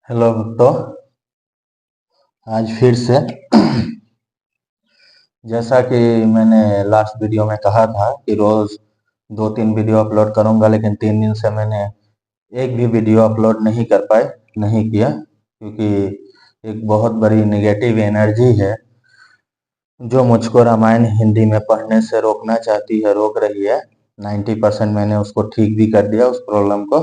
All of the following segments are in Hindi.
हेलो भक्तों, आज फिर से जैसा कि मैंने लास्ट वीडियो में कहा था कि रोज 2-3 वीडियो अपलोड करूंगा, लेकिन 3 दिन से मैंने एक भी वीडियो अपलोड नहीं किया क्योंकि एक बहुत बड़ी नेगेटिव एनर्जी है जो मुझको रामायण हिंदी में पढ़ने से रोकना चाहती है, रोक रही है। 90% मैंने उसको ठीक भी कर दिया उस प्रॉब्लम को।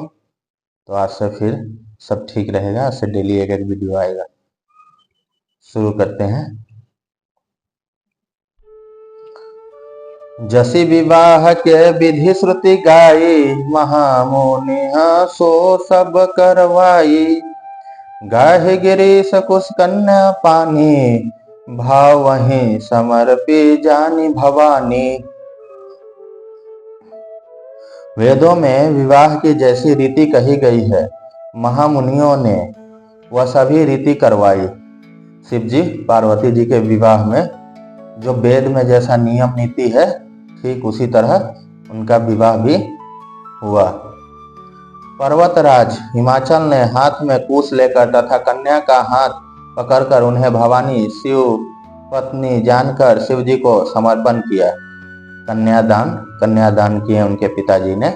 तो आज से फिर सब ठीक रहेगा, आज से डेली एक एक वीडियो आएगा। शुरू करते हैं। जसी विवाह के विधि श्रुति गाई, महामुनि सो सब करवाई। गाहि गिरीश कुश कन्या पानी, भाव वहीं समर्पी जानी भवानी। वेदों में विवाह की जैसी रीति कही गई है, महामुनियों ने वह सभी रीति करवाई। शिव जी पार्वती जी के विवाह में जो वेद में जैसा नियम नीति है, ठीक उसी तरह उनका विवाह भी हुआ। पर्वतराज हिमाचल ने हाथ में कुश लेकर तथा कन्या का हाथ पकड़कर उन्हें भवानी शिव पत्नी जानकर शिव जी को समर्पण किया। कन्यादान किए उनके पिताजी ने।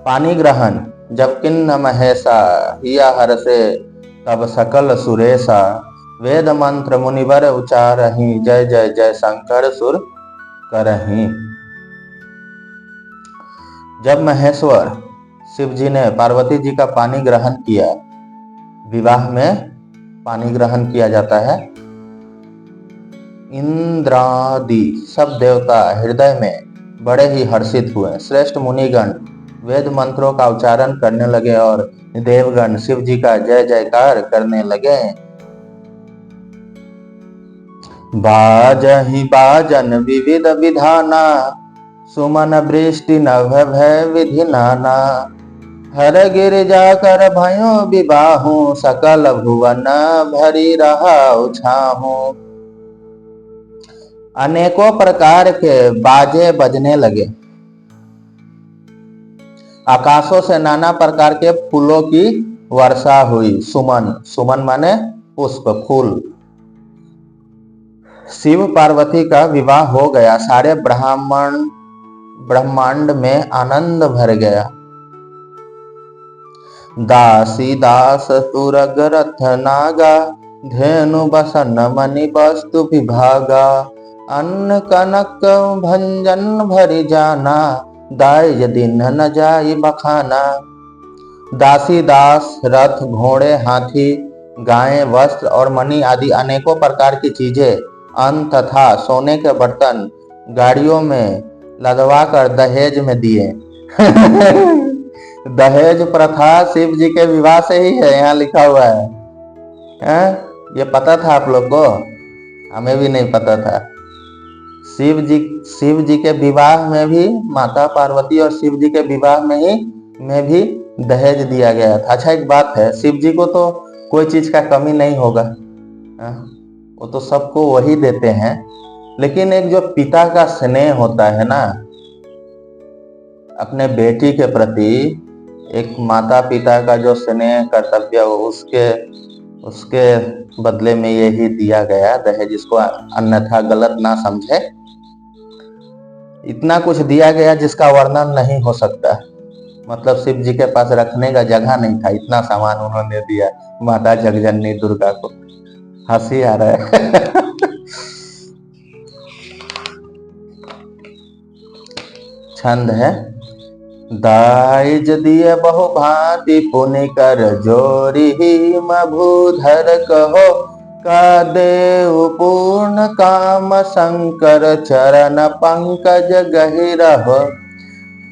पानी ग्रहण जब किन्न महेशा, हिया हरसे तब सकल सुरेशा। वेद मंत्र मुनिवर उचारहि, जय जय जय शंकर सुर करहि। जब महेश्वर शिव जी ने पार्वती जी का पानी ग्रहण किया, विवाह में पानी ग्रहण किया जाता है, इंद्रादि सब देवता हृदय में बड़े ही हर्षित हुए। श्रेष्ठ मुनिगण वेद मंत्रों का उच्चारण करने लगे और देवगण शिव जी का जय जयकार करने लगे। बाजहि बाजन विविध विधाना, सुमन वृष्टि नभ भय विधि नाना। हर गिरिजा कर भयो विबाहु, सकल भुवन भरी रहा उछाहू। अनेकों प्रकार के बाजे बजने लगे। आकाशों से नाना प्रकार के फूलों की वर्षा हुई। सुमन माने पुष्प, फूल। शिव पार्वती का विवाह हो गया। सारे ब्रह्मांड में आनंद भर गया। दासी दास तुरग रथ नागा, धेनु बसन मणि वस्तु विभागा। अन्न कनक भंजन भरी जाना, दाय दिन न जाई बखाना। दासी दास, रथ, घोड़े, हाथी, गायें, वस्त्र और मणि आदि अनेकों प्रकार की चीजें, अन्न तथा सोने के बर्तन गाड़ियों में लदवा कर दहेज में दिए। दहेज प्रथा शिव जी के विवाह से ही है, यहाँ लिखा हुआ है? ये पता था आप लोग को? हमें भी नहीं पता था। शिव जी के विवाह में भी, माता पार्वती और शिव जी के विवाह में भी दहेज दिया गया था। अच्छा, एक बात है, शिव जी को तो कोई चीज का कमी नहीं होगा, वो तो सबको वही देते हैं। लेकिन एक जो पिता का स्नेह होता है ना अपने बेटी के प्रति, एक माता पिता का जो स्नेह कर्तव्य, उसके बदले में यही दिया गया दहेज। इसको अन्यथा गलत ना समझे। इतना कुछ दिया गया जिसका वर्णन नहीं हो सकता। मतलब शिव जी के पास रखने का जगह नहीं था, इतना सामान उन्होंने दिया माता जगजननी दुर्गा को। हंसी आ रहा है। छंद है। दाइज दिए बहु भांति पुनि कर जोरी, मभूधर कहो का देव पूर्ण काम। शंकर चरण पंकज गहिरह,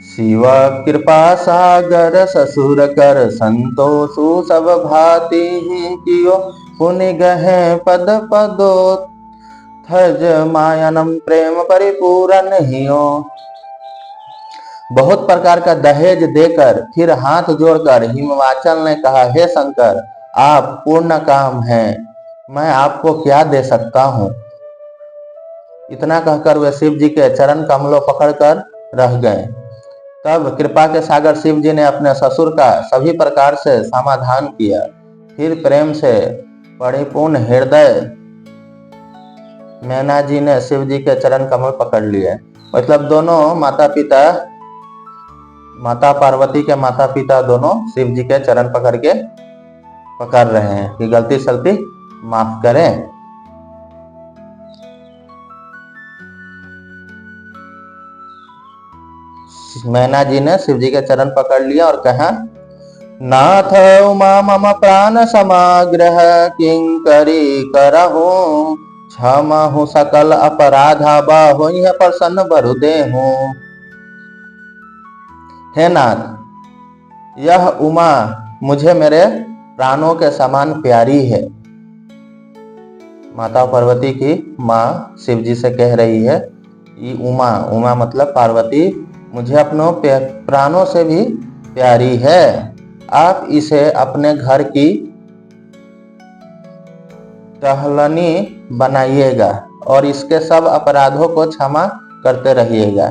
शिव कृपा सागर ससुर कर। संतोषु सब भांति ही कियो, पुनि गहे पद पदो। थज मायनम प्रेम परिपूर्ण हियो। बहुत प्रकार का दहेज देकर फिर हाथ जोड़कर हिमाचल ने कहा, हे शंकर, आप पूर्ण काम हैं, मैं आपको क्या दे सकता हूँ। इतना कहकर वे शिव जी के चरण कमलों पकड़कर रह गए। तब कृपा के सागर शिव जी ने अपने ससुर का सभी प्रकार से समाधान किया। फिर प्रेम से परिपूर्ण हृदय मैना जी ने शिव जी के चरण कमल पकड़ लिए। मतलब दोनों माता पार्वती के माता पिता दोनों शिव जी के चरण पकड़ रहे हैं कि गलती सलती माफ करें। मैना जी ने शिव जी के चरण पकड़ लिया और कहा, नाथ उमा मम प्राण समाग्रह किंकरी करहु, क्षमहु सकल अपराधा बाहुहि प्रसन्न बरु देहु। हे नाथ, यह उमा मुझे मेरे प्राणों के समान प्यारी है। माता पार्वती की माँ शिव जी से कह रही है, ये उमा मतलब पार्वती मुझे अपनों प्राणों से भी प्यारी है। आप इसे अपने घर की टहलनी बनाइएगा और इसके सब अपराधों को क्षमा करते रहिएगा।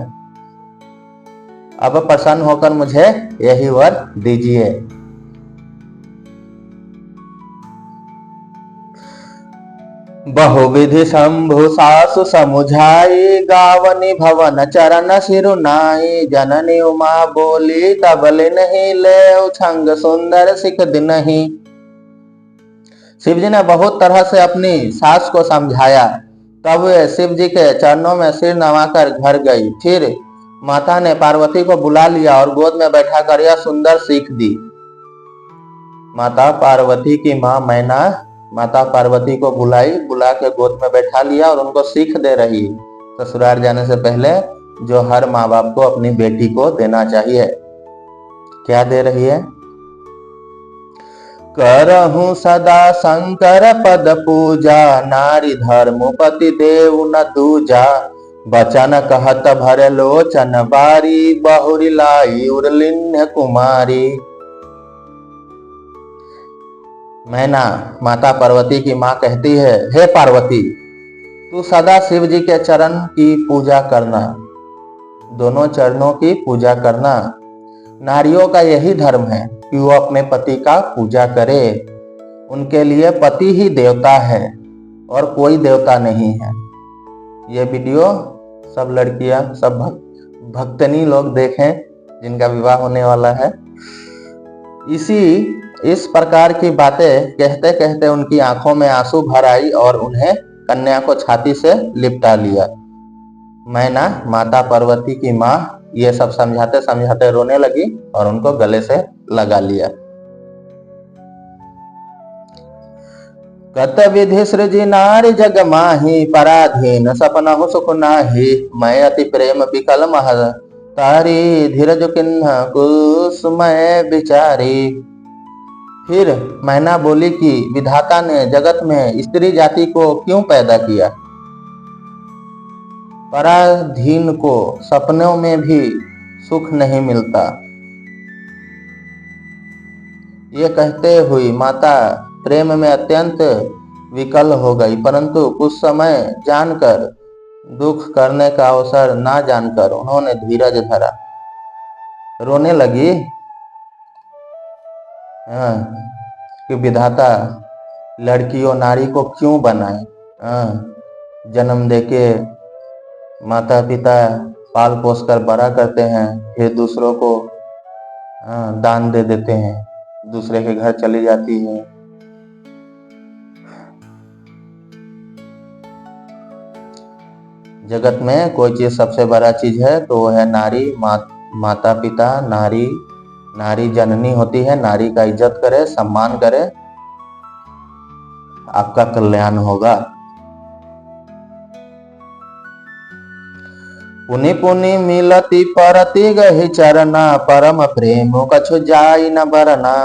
अब प्रसन्न होकर मुझे यही वर दीजिए। बहुविधि शंभु सासु समुझाई, गावनी भवन चरण सिरुनाई। जननी उमा बोली तबले नहीं ले, छंग सुंदर सिख दिनहि। शिव जी ने बहुत तरह से अपनी सास को समझाया, तब वे शिव जी के चरणों में सिर नवाकर घर गई। फिर माता ने पार्वती को बुला लिया और गोद में बैठाकर यह सुंदर सीख दी। माता पार्वती की माँ मैना माता पार्वती को बुला के गोद में बैठा लिया और उनको सीख दे रही, ससुराल जाने से पहले जो हर माँ बाप को अपनी बेटी को देना चाहिए। क्या दे रही है? करहूं सदा शंकर पद पूजा, नारी धर्मपति देव न दूजा। बचन कहत भर लोचन बारी, बहुरी लाई उर्लिन्य कुमारी। मैना माता पार्वती की माँ कहती है, हे पार्वती, तू सदा शिव जी के चरण की पूजा करना, दोनों चरणों की पूजा करना। नारियों का यही धर्म है कि वो अपने पति का पूजा करे। उनके लिए पति ही देवता है और कोई देवता नहीं है। ये वीडियो सब लड़कियां, सब भक्तनी लोग देखें जिनका विवाह होने वाला है। इस प्रकार की बातें कहते कहते उनकी आंखों में आंसू भर आई और उन्हें कन्या को छाती से लिपटा लिया। मैना माता पार्वती की माँ ये सब समझाते समझाते रोने लगी और उनको गले से लगा लिया। कत विधि सृजि नारी जग माही, पराधीन सपना सुख नाही। मैं अति प्रेम विकल मह तारी, धीरज किन्ह कुसुमय विचारी। फिर मैना बोली कि विधाता ने जगत में स्त्री जाति को क्यों पैदा किया? पराधीन को सपनों में भी सुख नहीं मिलता। ये कहते हुए माता प्रेम में अत्यंत विकल हो गई, परंतु कुछ समय जानकर दुख करने का अवसर ना जानकर उन्होंने धीरज धरा। रोने लगी कि विधाता लड़की और नारी को क्यों बनाए? जन्म देके माता पिता पाल पोस कर बड़ा करते हैं, फिर दूसरों को दान दे देते हैं, दूसरे के घर चली जाती है। जगत में कोई चीज सबसे बड़ा चीज है तो वो है नारी। माता पिता, नारी जननी होती है। नारी का इज्जत करे, सम्मान करे, आपका कल्याण होगा। पुनि पुनि मिलती परति गहि चरना, परम प्रेम कछु जाई न बरना।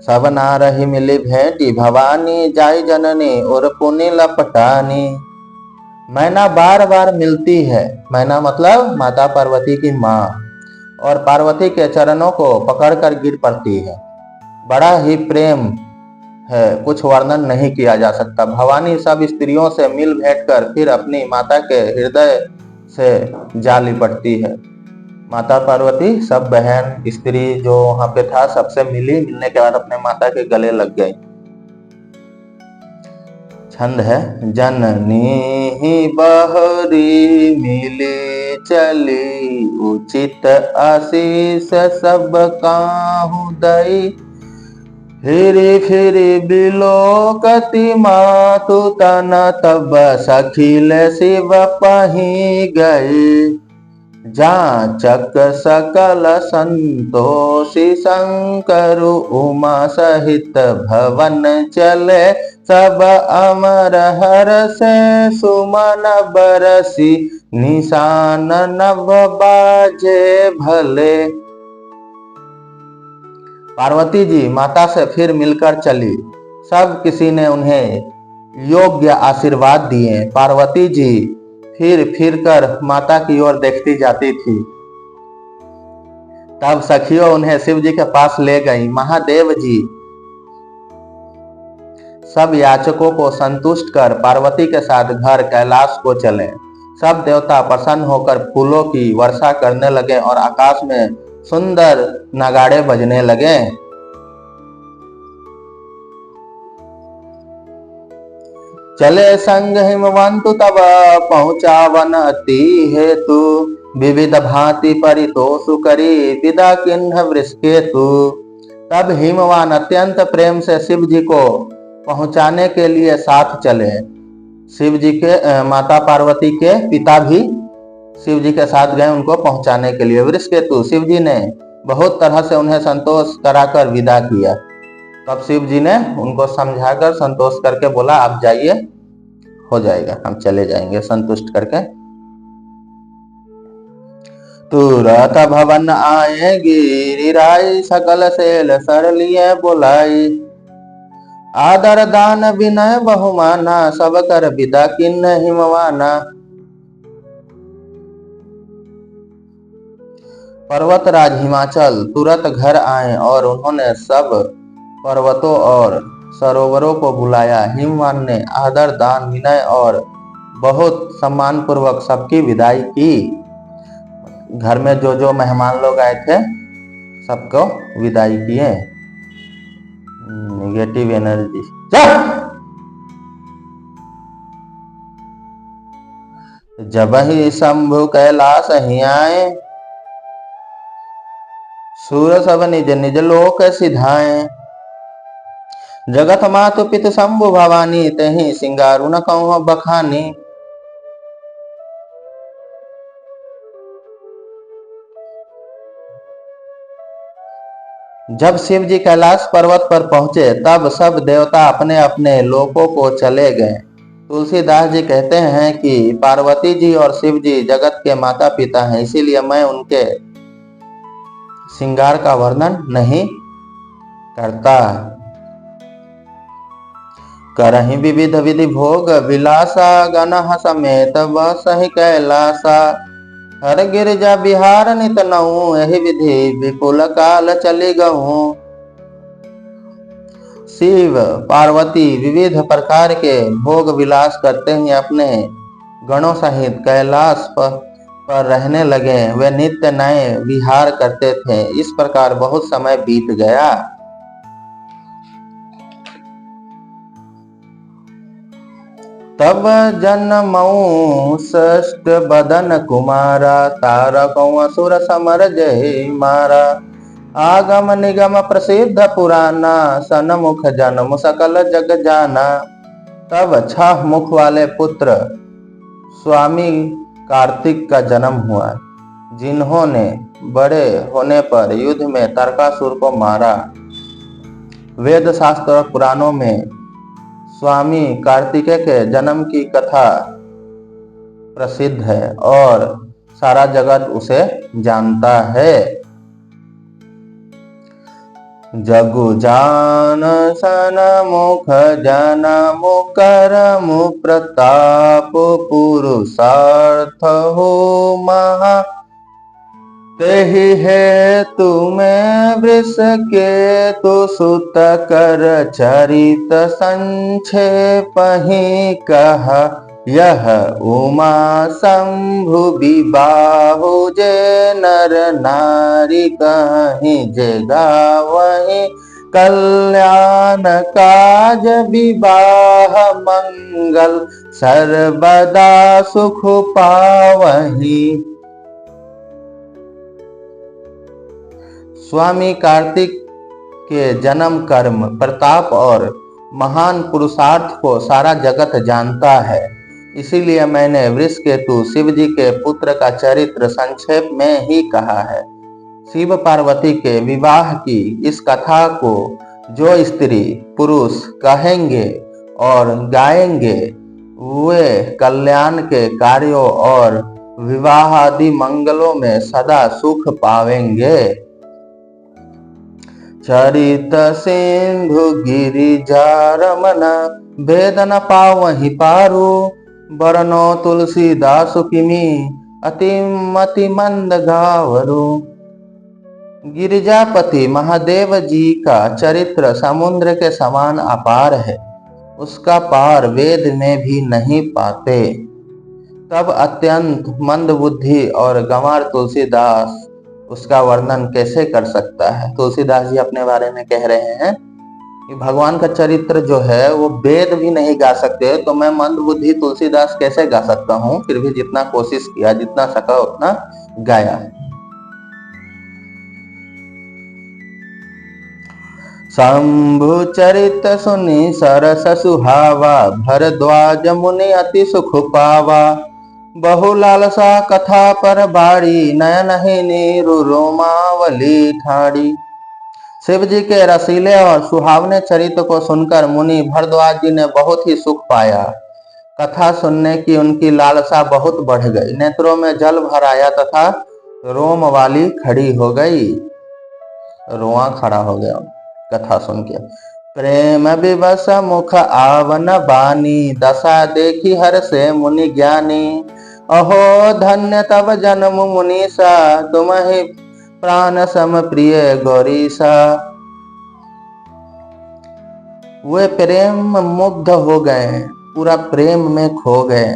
सब नारहि मिली भेंटी भवानी, जाई जननी और पुनि लपटानी। मैना बार बार मिलती है। मैना मतलब माता पार्वती की माँ, और पार्वती के चरणों को पकड़कर गिर पड़ती है। बड़ा ही प्रेम है, कुछ वर्णन नहीं किया जा सकता। भवानी सब स्त्रियों से मिल भेंट कर फिर अपनी माता के हृदय से जा लिपटती है। माता पार्वती सब बहन स्त्री जो वहां पे था सबसे मिली, मिलने के बाद अपने माता के गले लग गई। छंद है, जननी बहरी मिली चली, उचित आशीष सब काहू दई, फिरी फिरी बिलोकति मातु तन, तब सखिल शिव पही गए, जाचक सकल संतोषी शंकर, उमा सहित भवन चले, सब अमर हर से सुमन बरसी, निशान नभ बाजे भले। पार्वती जी माता से फिर मिलकर चली, सब किसी ने उन्हें योग्य आशीर्वाद दिए। पार्वती जी फिर कर माता की ओर देखती जाती थी। तब सखियों उन्हें शिव जी के पास ले गई। महादेव जी सब याचकों को संतुष्ट कर पार्वती के साथ घर कैलाश को चले। सब देवता प्रसन्न होकर फूलों की वर्षा करने लगे और आकाश में सुंदर नगाड़े बजने लगे। चले संग हिमवंतु तब पहुँचावन अति हेतु, विविध भांति परितोषु करी विदा किन्ह वृषकेतु। तब हिमवान अत्यंत प्रेम से शिव जी को पहुंचाने के लिए साथ चले। शिव जी के माता पार्वती के पिता भी शिव जी के साथ गए उनको पहुंचाने के लिए। वृषकेतु शिव जी ने बहुत तरह से उन्हें संतोष कराकर विदा किया। तब शिव जी ने उनको समझाकर संतोष करके बोला, आप जाइए, हो जाएगा, हम चले जाएंगे, संतुष्ट करके। तुरत भवन आए गिरिराई, सकल सेल सर लिए बोलाई, आदर दान विनय बहुमाना, सब कर विदा किन्ह हिमवाना। पर्वतराज हिमाचल तुरंत घर आए और उन्होंने सब पर्वतों और सरोवरों को बुलाया। हिमवान ने आदर दान विनय और बहुत सम्मान पूर्वक सबकी विदाई की। घर में जो जो मेहमान लोग आए थे सबको विदाई किए। नेगेटिव एनर्जी जब ही शंभु कैलाश ही आए, सूर सब निज निज लोक सिधाए, जगत मातु पितु शंभु भवानी, तेहि सिंगारु न कहूँ बखानी। जब शिव जी कैलाश पर्वत पर पहुंचे तब सब देवता अपने अपने लोकों को चले गए। तुलसीदास जी कहते हैं कि पार्वती जी और शिव जी जगत के माता पिता हैं, इसीलिए मैं उनके श्रृंगार का वर्णन नहीं करता। करहि विविध विधि भोग विलासा, गणः समेत बसहि कैलासा, हर गिरिजा बिहार नित नऊ, यही विधि विपुल काल चली गऊ। शिव पार्वती विविध प्रकार के भोग विलास करते हुए अपने गणों सहित कैलाश पर रहने लगे। वे नित्य नए विहार करते थे। इस प्रकार बहुत समय बीत गया। तब जन्मऊ षष्ठ बदन कुमारा, तारकऊ असुर समर जय मारा, आगम निगम प्रसिद्ध पुराना, सनमुख जन्म सकल जग जाना। तब 6 मुख वाले पुत्र स्वामी कार्तिक का जन्म हुआ, जिन्होंने बड़े होने पर युद्ध में तारकासुर को मारा। वेद शास्त्र और पुराणों में स्वामी कार्तिकेय के जन्म की कथा प्रसिद्ध है और सारा जगत उसे जानता है। जगु जान सन मुख जनम करम प्रताप, पुरुषार्थ हो महा, तेहि हेतु में वृष के तु सुत कर चरित संक्षेप ही कहा, यह उमा शंभु विबाहु जे नर नारी कहीं जे गावहीं कल्याण काज विवाह मंगल सर्वदा सुख पावहीं। स्वामी कार्तिक के जन्म कर्म प्रताप और महान पुरुषार्थ को सारा जगत जानता है, इसीलिए मैंने वृषकेतु शिव जी के पुत्र का चरित्र संक्षेप में ही कहा है। शिव पार्वती के विवाह की इस कथा को जो स्त्री पुरुष कहेंगे और गाएंगे वे कल्याण के कार्यों और विवाह आदि मंगलों में सदा सुख पावेंगे। चरित सिंधु गिरिजा रमन भेद न पावहीं पारु बरनो तुलसीदास किमी अति मंद गावरु। गिरिजापति महादेव जी का चरित्र समुद्र के समान अपार है, उसका पार वेद में भी नहीं पाते। तब अत्यंत मंद बुद्धि और गंवार तुलसीदास उसका वर्णन कैसे कर सकता है। तुलसीदास जी अपने बारे में कह रहे हैं कि भगवान का चरित्र जो है वो वेद भी नहीं गा सकते, तो मैं मंद बुद्धि तुलसीदास कैसे गा सकता हूँ। फिर भी जितना कोशिश किया, जितना सका उतना गाया। शंभु चरित सुनि सरस सुहावा भरद्वाज मुनि अति सुख पावा बहु लालसा कथा पर बाड़ी नयन ही नीरु रोमावली ठाड़ी। शिव जी के रसीले और सुहावने चरित्र को सुनकर मुनि भरद्वाज जी ने बहुत ही सुख पाया। कथा सुनने की उनकी लालसा बहुत बढ़ गई, नेत्रों में जल भर आया तथा रोम वाली खड़ी हो गई, रोआ खड़ा हो गया कथा सुन के। प्रेम विवश मुख आवन बानी दशा देखी हर से मुनि ज्ञानी अहो धन्य तब जन्म मुनीसा तुम ही प्राण सम प्रिय गौरीसा। वे प्रेम मुग्ध हो गए, पूरा प्रेम में खो गए,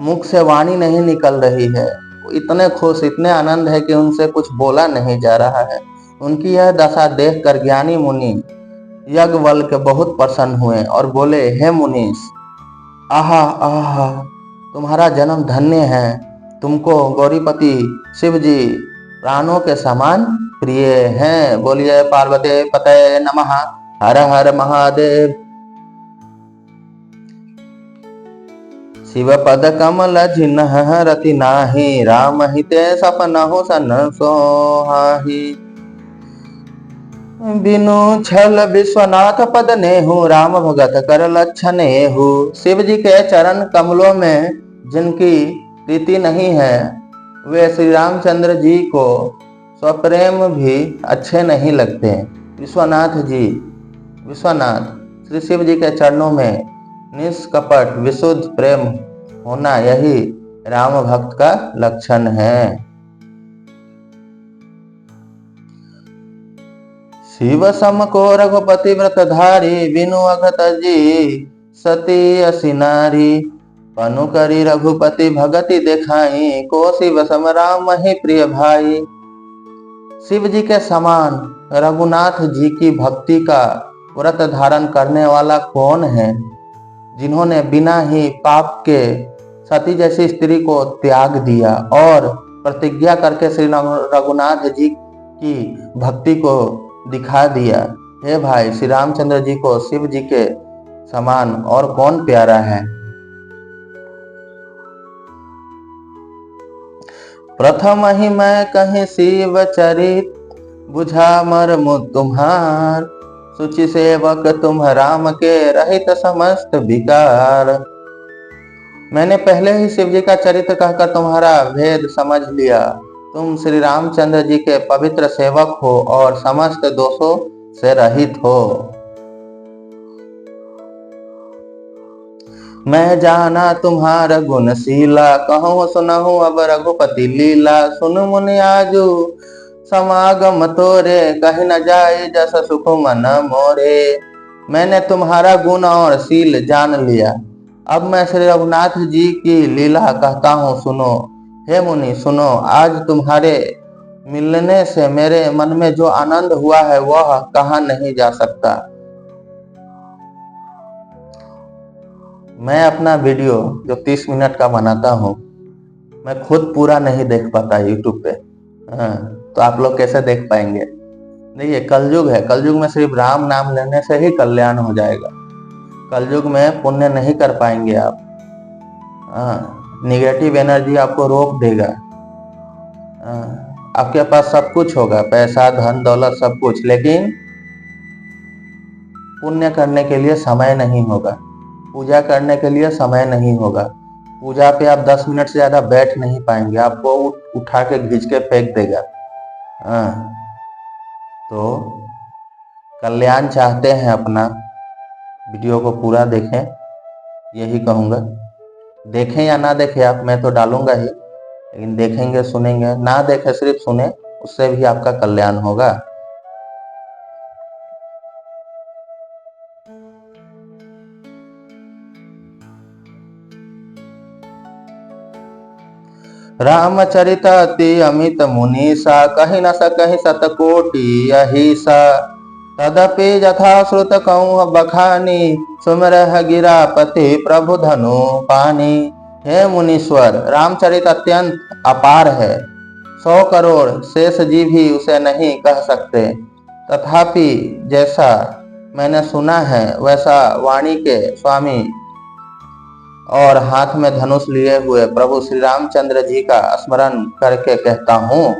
मुख से वाणी नहीं निकल रही है, इतने खुश इतने आनंद है कि उनसे कुछ बोला नहीं जा रहा है। उनकी यह दशा देखकर ज्ञानी मुनि याज्ञवल्क्य बहुत प्रसन्न हुए और बोले, हे मुनीश, आहा आहा तुम्हारा जन्म धन्य है, तुमको गौरीपति शिव जी प्राणों के समान प्रिय हैं। बोलिए पार्वती पते नमः। हर हर महादेव। शिव पद कमल जिन्ह रति नाही राम हिते सपनहु सन सोहाही। बिनु छल विश्वनाथ पद नेहु राम भगत कर लक्षण एहु। शिव जी के चरण कमलों में जिनकी प्रीति नहीं है वे श्री रामचंद्र जी को स्वप्रेम भी अच्छे नहीं लगते। विश्वनाथ श्री शिव जी के चरणों में निष्कपट विशुद्ध प्रेम होना यही राम भक्त का लक्षण है। शिव सम को रघुपति व्रत धारी बिनु अघत जी सती असी नारी। पनु करी रघुपति भगति देखाई को शिव सम राम ही प्रिय भाई। शिव जी के समान रघुनाथ जी की भक्ति का व्रत धारण करने वाला कौन है, जिन्होंने बिना ही पाप के सती जैसी स्त्री को त्याग दिया और प्रतिज्ञा करके श्री रघुनाथ जी की भक्ति को दिखा दिया। हे भाई, श्री रामचंद्र जी को शिव जी के समान और कौन प्यारा है। प्रथम ही मैं कहीं शिव चरित बुझा मर्म तुम्हार। सुचि सेवक तुम राम के रहित समस्त विकार। मैंने पहले ही शिव जी का चरित्र कहकर तुम्हारा भेद समझ लिया। तुम श्री रामचंद्र जी के पवित्र सेवक हो और समस्त दोषों से रहित हो। मैं जाना तुम्हारा गुणशीला कहूँ सुनहु अब रघुपति लीला। सुन मुनि आजू समागम तोरे कहीं न जाए जस सुख मन मोरे। मैंने तुम्हारा गुण और शील जान लिया, अब मैं श्री रघुनाथ जी की लीला कहता हूँ सुनो। हे मुनि सुनो, आज तुम्हारे मिलने से मेरे मन में जो आनंद हुआ है वह कहा नहीं जा सकता। मैं अपना वीडियो जो 30 मिनट का बनाता हूँ, मैं खुद पूरा नहीं देख पाता यूट्यूब पे। हाँ, तो आप लोग कैसे देख पाएंगे? नहीं, ये कलयुग है। कलयुग में सिर्फ राम नाम लेने से ही कल्याण हो जाएगा। कलयुग में पुण्य नहीं कर पाएंगे आप। निगेटिव एनर्जी आपको रोक देगा। आपके पास सब कुछ होगा, पैसा धन दौलत सब कुछ, लेकिन पुण्य करने के लिए समय नहीं होगा, पूजा करने के लिए समय नहीं होगा। पूजा पे आप 10 मिनट से ज्यादा बैठ नहीं पाएंगे, आपको उठा के खींच के फेंक देगा। तो कल्याण चाहते हैं अपना, वीडियो को पूरा देखें, यही कहूँगा। देखें या ना देखें आप, मैं तो डालूंगा ही, लेकिन देखेंगे सुनेंगे, ना देखें सिर्फ सुने, उससे भी आपका कल्याण होगा। रामचरित अति अमित मुनीसा, कहि न सकहि शतकोटि अहिसा। तदपि यथा श्रुत कहूँ बखानी, सुमरह गिरापति प्रभु धनु पानी। हे मुनीश्वर, रामचरित अत्यंत अपार है, 100 करोड़ शेष जी भी उसे नहीं कह सकते। तथापि जैसा मैंने सुना है वैसा वाणी के स्वामी और हाथ में धनुष लिए हुए प्रभु श्री रामचंद्र जी का स्मरण करके कहता हूँ।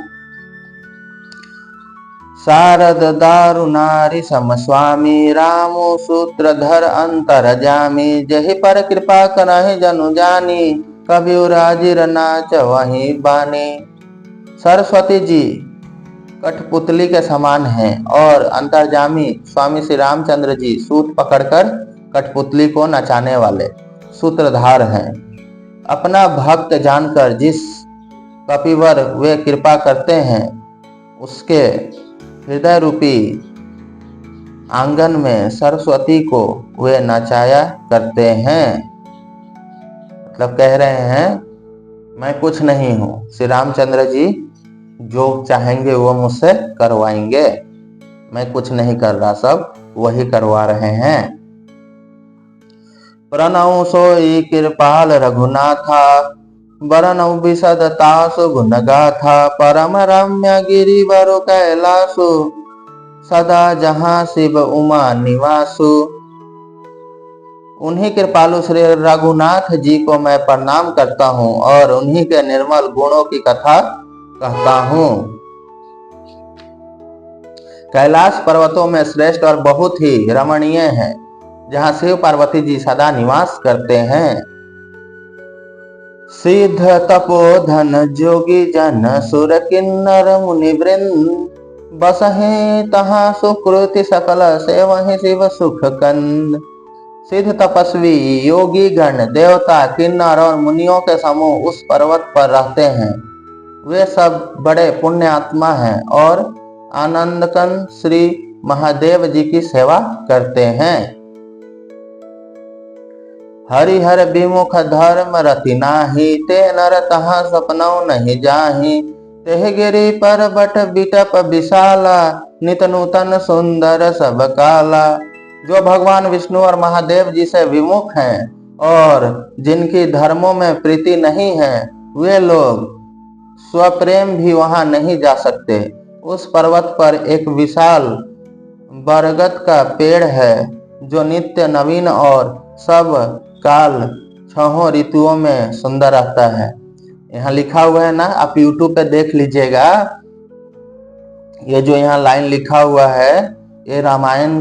शारद दारुनारी सम स्वामी, रामो सूत्रधर अंतर जामी। जहि पर कृपा करहि जनु जानी, कबीर राजिर नाच वही बानी। सरस्वती जी कठपुतली के समान हैं और अंतर्जामी स्वामी श्री रामचंद्र जी सूत पकड़कर कठपुतली को नचाने वाले सूत्रधार हैं। अपना भक्त जानकर जिस कपिवर वे कृपा करते हैं, उसके हृदय रूपी आंगन में सरस्वती को वे नचाया करते हैं। मतलब कह रहे हैं मैं कुछ नहीं हूँ, श्री रामचंद्र जी जो चाहेंगे वो मुझसे करवाएंगे, मैं कुछ नहीं कर रहा, सब वही करवा रहे हैं। प्रणव सोई कृपाल रघुनाथा, बरनऊ विशद तासु गुण गाथा। परम रम्य गिरिवरु कैलासु, सदा जहाँ शिव उमा निवासु। उन्हीं कृपालु श्री रघुनाथ जी को मैं प्रणाम करता हूँ और उन्हीं के निर्मल गुणों की कथा कहता हूँ। कैलाश पर्वतों में श्रेष्ठ और बहुत ही रमणीय है, जहाँ शिव पार्वती जी सदा निवास करते हैं। सिद्ध तपोधन जोगी जन सुर किन्नर मुनि वृंद, बसहे तहाँ सुकृति सकल सेवहि शिव सुख कंद। सिद्ध तपस्वी योगी गण देवता किन्नर और मुनियों के समूह उस पर्वत पर रहते हैं। वे सब बड़े पुण्य आत्मा हैं और आनंदकन श्री महादेव जी की सेवा करते हैं। हरिहर विमुख धर्म रति नाही, ते नर तहाँ सपनौ नहीं जाही। तेह गिरि पर बट बिटप विशाला, नित नूतन सुंदर सब काला। जो भगवान विष्णु और महादेव जी से विमुख हैं और जिनकी धर्मों में प्रीति नहीं है, वे लोग स्वप्रेम भी वहां नहीं जा सकते। उस पर्वत पर एक विशाल बरगद का पेड़ है जो नित्य नवीन और सब काल 6 ऋतुओं में सुंदर रहता है। यहाँ लिखा हुआ है ना, आप YouTube पे देख लीजिएगा। ये जो यहाँ लाइन लिखा हुआ है, ये रामायण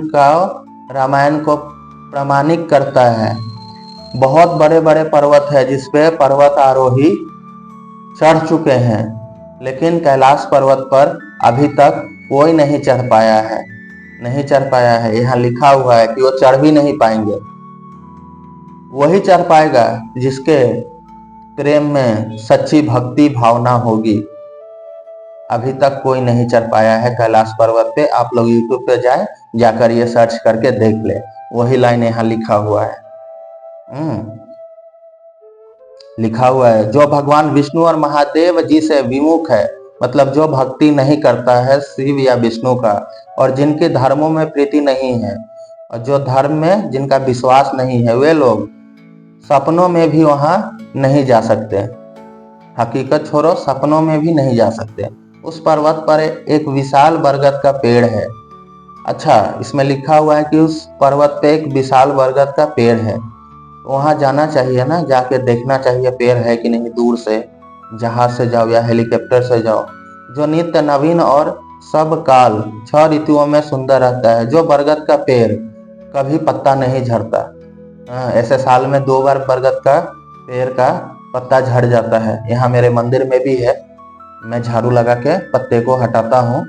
को प्रमाणित करता है। बहुत बड़े बड़े पर्वत है जिसपे पर्वत आरोही चढ़ चुके हैं, लेकिन कैलाश पर्वत पर अभी तक कोई नहीं चढ़ पाया है। यहाँ लिखा हुआ है कि वो चढ़ भी नहीं पाएंगे। वही चढ़ पाएगा जिसके प्रेम में सच्ची भक्ति भावना होगी। अभी तक कोई नहीं चढ़ पाया है कैलाश पर्वत पे। आप लोग YouTube पे जाकर ये सर्च करके देख ले, वही लाइन यहाँ लिखा हुआ है। लिखा हुआ है जो भगवान विष्णु और महादेव जी से विमुख है, मतलब जो भक्ति नहीं करता है शिव या विष्णु का, और जिनके धर्मों में प्रीति नहीं है और जो धर्म में जिनका विश्वास नहीं है, वे लोग सपनों में भी वहां नहीं जा सकते। हकीकत छोड़ो, सपनों में भी नहीं जा सकते। उस पर्वत पर एक विशाल बरगद का पेड़ है। अच्छा, इसमें लिखा हुआ है कि उस पर्वत पे एक विशाल बरगद का पेड़ है। वहां जाना चाहिए ना, जाके देखना चाहिए पेड़ है कि नहीं। दूर से जहाज से जाओ या हेलीकॉप्टर से जाओ। जो नित्य नवीन और सब काल 6 ऋतुओं में सुंदर रहता है। जो बरगद का पेड़ कभी पत्ता नहीं झड़ता। ऐसे साल में 2 बार बरगद का पेड़ का पत्ता झड़ जाता है। यहाँ मेरे मंदिर में भी है, मैं झाड़ू लगा के पत्ते को हटाता हूँ।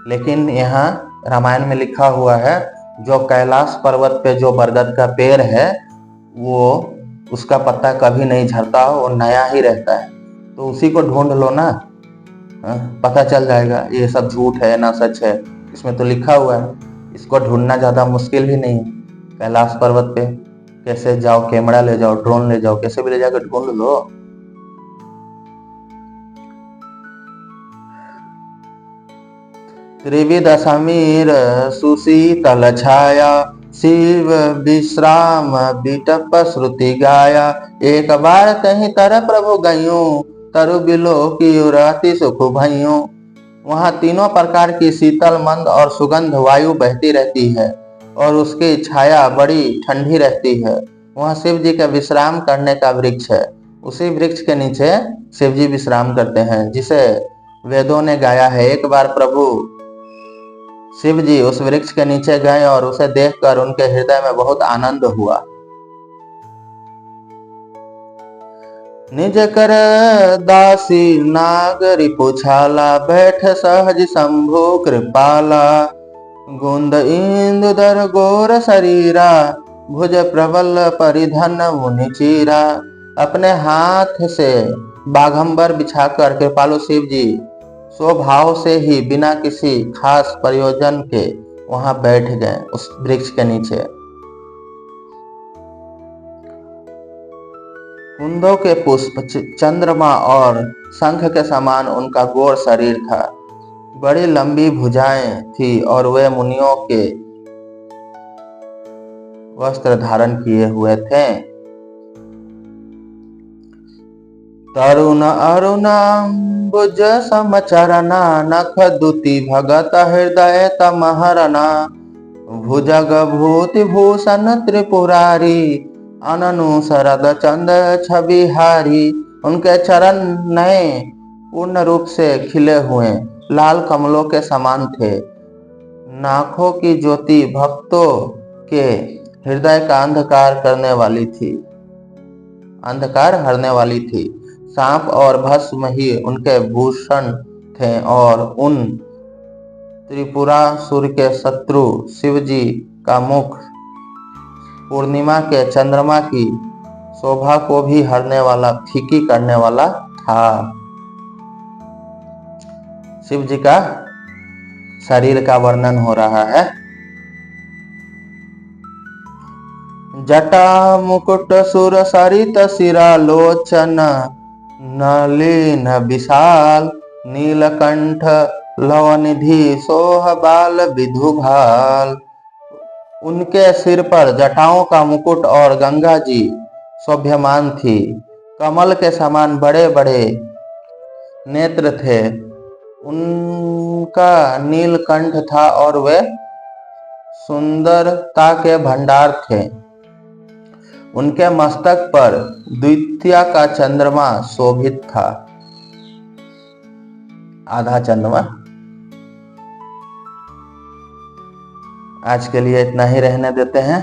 लेकिन यहाँ रामायण में लिखा हुआ है जो कैलाश पर्वत पे जो बरगद का पेड़ है वो उसका पत्ता कभी नहीं झड़ता हो, वो नया ही रहता है। तो उसी को ढूंढ लो ना, पता चल जाएगा ये सब झूठ है ना सच है। इसमें तो लिखा हुआ है। इसको ढूंढना ज्यादा मुश्किल भी नहीं है। कैलाश पर्वत पे कैसे जाओ, कैमरा ले जाओ, ड्रोन ले जाओ, कैसे भी ले जाकर ढूंढ लो। त्रिविध समीर सुशीतल छाया, शिव विश्राम बिटप श्रुति गाया। एक बार कहीं तर प्रभु गयो, तरु बिलो की राति सुख भइयो। वहाँ तीनों प्रकार की शीतल मंद और सुगंध वायु बहती रहती है और उसकी छाया बड़ी ठंडी रहती है। वहाँ शिव जी का विश्राम करने का वृक्ष है। उसी वृक्ष के नीचे शिव जी विश्राम करते हैं, जिसे वेदों ने गाया है। एक बार प्रभु शिव जी उस वृक्ष के नीचे गए और उसे देखकर उनके हृदय में बहुत आनंद हुआ। निज कर दासी नागरी पुछाला, बैठ सहज शंभु कृपाला। गुंद इंदुदर गोर शरीरा, भुज प्रबल परिधन मुनि चीरा। अपने हाथ से बाघंबर बिछाकर कृपालु शिव जी स्वभाव से ही बिना किसी खास प्रयोजन के वहां बैठ गए उस वृक्ष के नीचे। कुंदों के पुष्प, चंद्रमा और शंख के समान उनका गोर शरीर था। बड़ी लंबी भुजाएं थी और वे मुनियों के वस्त्र धारण किए हुए थे। तरुण अरुणाम्बुज समचरना, नख दुति भगत हृदय तमहरना। भुजग भूति भूषण त्रिपुरारी, अननु शरद चंद छबिहारी। उनके चरण नए पूर्ण रूप से खिले हुए लाल कमलों के समान थे। नाखों की ज्योति भक्तों के हृदय का अंधकार करने वाली थी, अंधकार हरने वाली थी। सांप और भस्म ही उनके भूषण थे और उन त्रिपुरासुर के शत्रु शिव जी का मुख पूर्णिमा के चंद्रमा की शोभा को भी हरने वाला, फीकी करने वाला था। शिव जी का शरीर का वर्णन हो रहा है। जटा मुकुट सुर सरित सिरा लोचन, नलिन विशाल नीलकंठ लवनिधि सोह बाल विधु भाल। उनके सिर पर जटाओं का मुकुट और गंगा जी शोभ्यमान थी। कमल के समान बड़े बड़े नेत्र थे। उनका नीलकंठ था और वे सुंदरता के भंडार थे। उनके मस्तक पर द्वितीया का चंद्रमा शोभित था, आधा चंद्रमा। आज के लिए इतना ही रहने देते हैं।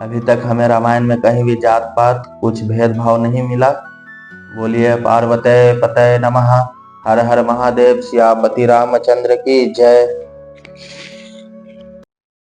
अभी तक हमें रामायण में कहीं भी जात पात कुछ भेदभाव नहीं मिला। बोलिए पार्वते पते नमः। हर हर महादेव। सियापति रामचंद्र की जय।